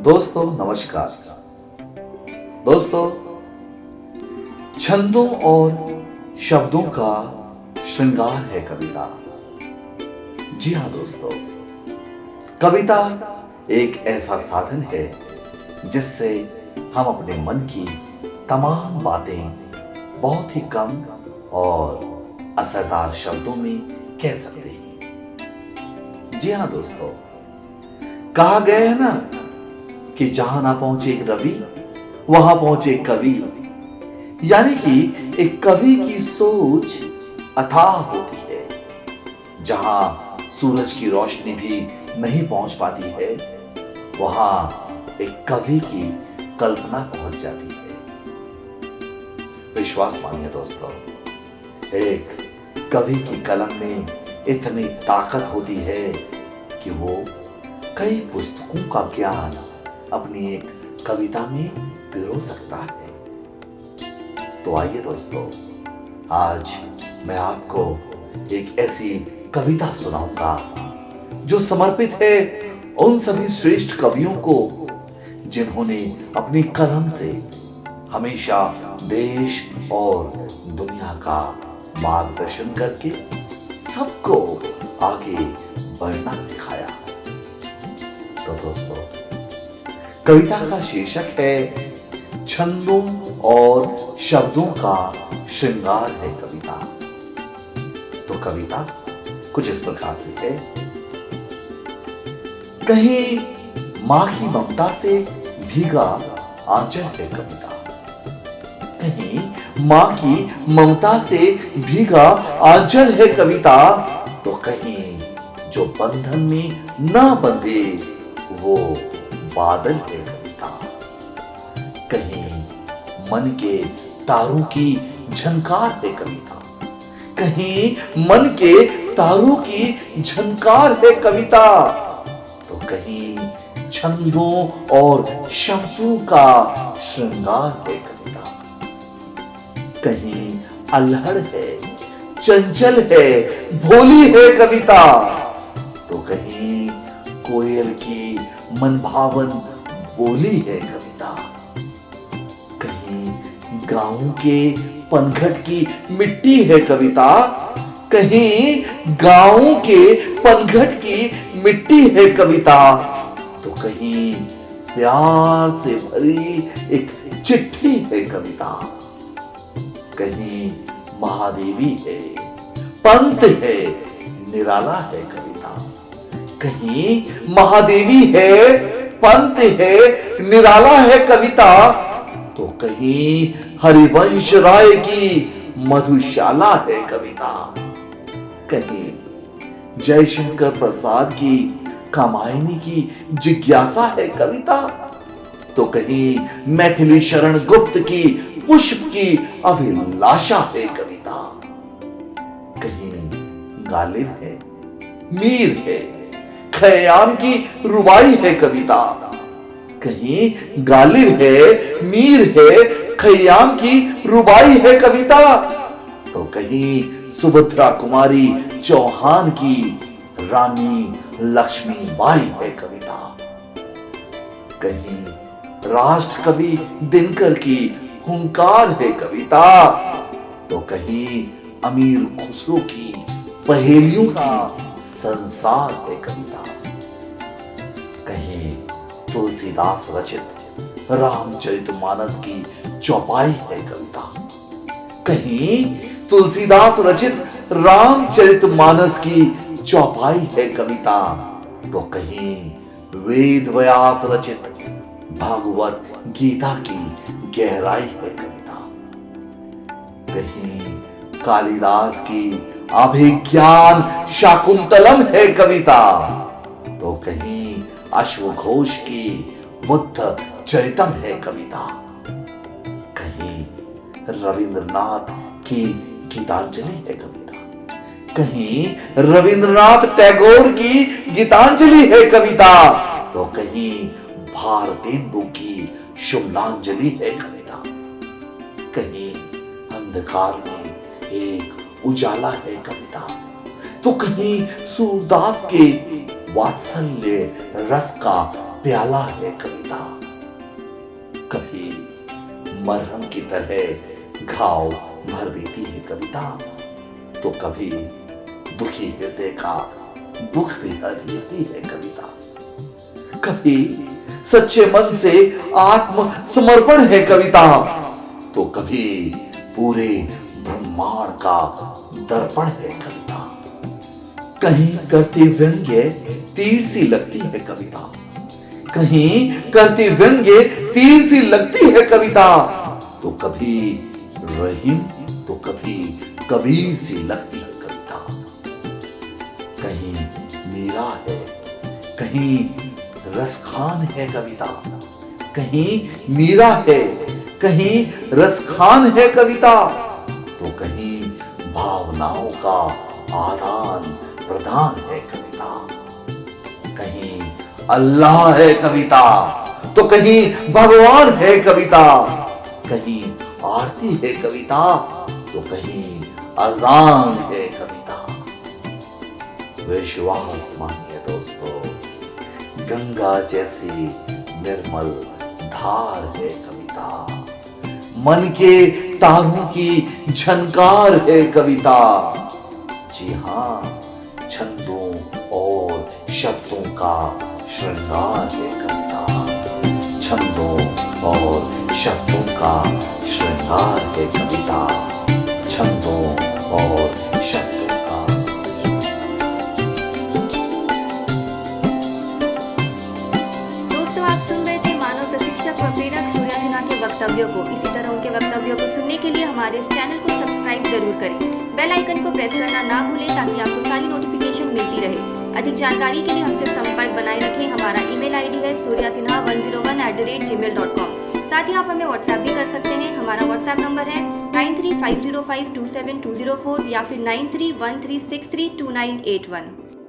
दोस्तों नमस्कार। दोस्तों, छंदों और शब्दों का श्रृंगार है कविता। जी हाँ दोस्तों, कविता एक ऐसा साधन है जिससे हम अपने मन की तमाम बातें बहुत ही कम और असरदार शब्दों में कह सकते हैं। जी हाँ दोस्तों, कहा गया है ना कि जहां ना पहुंचे एक रवि वहां पहुंचे कवि। यानी कि एक कवि की सोच अथाह होती है। जहां सूरज की रोशनी भी नहीं पहुंच पाती है, वहां एक कवि की कल्पना पहुंच जाती है। विश्वास मानिए दोस्तों, एक कवि की कलम में इतनी ताकत होती है कि वो कई पुस्तकों का ज्ञान अपनी एक कविता में पिरो सकता है। तो आइए दोस्तों, आज मैं आपको एक ऐसी कविता सुनाऊंगा जो समर्पित है उन सभी श्रेष्ठ कवियों को जिन्होंने अपनी कलम से हमेशा देश और दुनिया का मार्गदर्शन करके सबको आगे बढ़ना सिखाया। तो दोस्तों, कविता का शीर्षक है छंदों और शब्दों का श्रृंगार है कविता। तो कविता कुछ इस प्रकार से है। कहीं मां की ममता से भीगा आंचल है कविता। कहीं मां की ममता से भीगा आंचल है कविता। तो कहीं जो बंधन में ना बंधे वो बादल है कविता। कहीं मन के तारों की झनकार है कविता। कहीं मन के तारों की झनकार है कविता। तो कहीं छंदों और शब्दों का श्रृंगार है कविता। कहीं अल्हड़ है, चंचल है, भोली है कविता। तो कहीं कोयल की मनभावन बोली है कविता। कहीं गांव के पनघट की मिट्टी है कविता। कहीं गांव के पनघट की मिट्टी है कविता। तो कहीं प्यार से भरी एक चिट्ठी है कविता। कहीं महादेवी है, पंत है, निराला है कविता। कहीं महादेवी है, पंत है, निराला है कविता। तो कहीं हरिवंश राय की मधुशाला है कविता। कहीं जयशंकर प्रसाद की कामायनी की जिज्ञासा है कविता। तो कहीं मैथिली शरण गुप्त की पुष्प की अभिलाषा है कविता। कहीं गालिब है, मीर है, खयाम की रुबाई है कविता। कहीं गालिब है, मीर है, खयाम की रुबाई है कविता। तो कहीं सुभद्रा कुमारी चौहान की रानी लक्ष्मीबाई है कविता। कहीं राष्ट्र कवि दिनकर की हुंकार है कविता। तो कहीं अमीर खुसरो की पहेलियों का संसार है कविता। कहीं तुलसीदास रचित रामचरितमानस की चौपाई है कविता। कहीं तुलसीदास रचित रामचरितमानस की चौपाई है कविता। तो कहीं वेद व्यास रचित भागवत गीता की गहराई है कविता। कहीं कालिदास की अभिज्ञान शाकुंतलम है कविता। तो कहीं अश्वघोष की बुद्ध चरितम है कविता। कहीं रविंद्रनाथ की गीतांजलि है कविता। कहीं रविंद्रनाथ टैगोर की गीतांजलि है कविता। तो कहीं भारतेंदु की शुभलांजलि है कविता। कहीं अंधकार में एक उजाला है कविता। तो कहीं सूरदास के वात्सल्य रस का प्याला है कविता। कभी मरहम की तरह घाव भर देती है कविता, तो कभी दुखी हृदय का दुख भी हर लेती है कविता। कभी सच्चे मन से आत्म समर्पण है कविता, तो कभी पूरे ब्रह्मांड का दर्पण है कविता। कहीं करती व्यंग्य तीर सी लगती है कविता, कहीं करती व्यंग्य तीर सी लगती है कविता, तो कभी रहीम तो कभी कबीर सी लगती है कविता। कहीं मीरा है, कहीं रसखान है कविता, कहीं मीरा है, कहीं रसखान है कविता, तो कहीं भावनाओं का आदान प्रदान है कविता। कहीं अल्लाह है कविता, तो कहीं भगवान है कविता। कहीं आरती है कविता, तो कहीं अजान है कविता। विश्वास मानिए दोस्तों, गंगा जैसी निर्मल धार है कविता। मन के तारों की झनकार है कविता। जी हाँ, छंदों और शब्दों का श्रृंगार है कविता। छंदों और शब्दों का श्रृंगार है कविता। छंदों और शब्दों का। दोस्तों, आप सुन रहे थे मानव प्रशिक्षक व प्रेरक सूर्या सिन्हा के वक्तव्यों को। इसी तरह उनके वक्तव्यों को सुनने के लिए हमारे इस चैनल को सब्सक्राइब जरूर करें। बेल आइकन को प्रेस करना ना भूलें ताकि आपको सारी नोटिफिकेशन मिलती रहे। अधिक जानकारी के लिए हमसे संपर्क बनाए रखें। हमारा ईमेल आईडी है suryasinha101@gmail.com। साथ ही आप हमें व्हाट्सएप भी कर सकते हैं। हमारा व्हाट्सएप नंबर है 9350527204 या फिर 9313632981।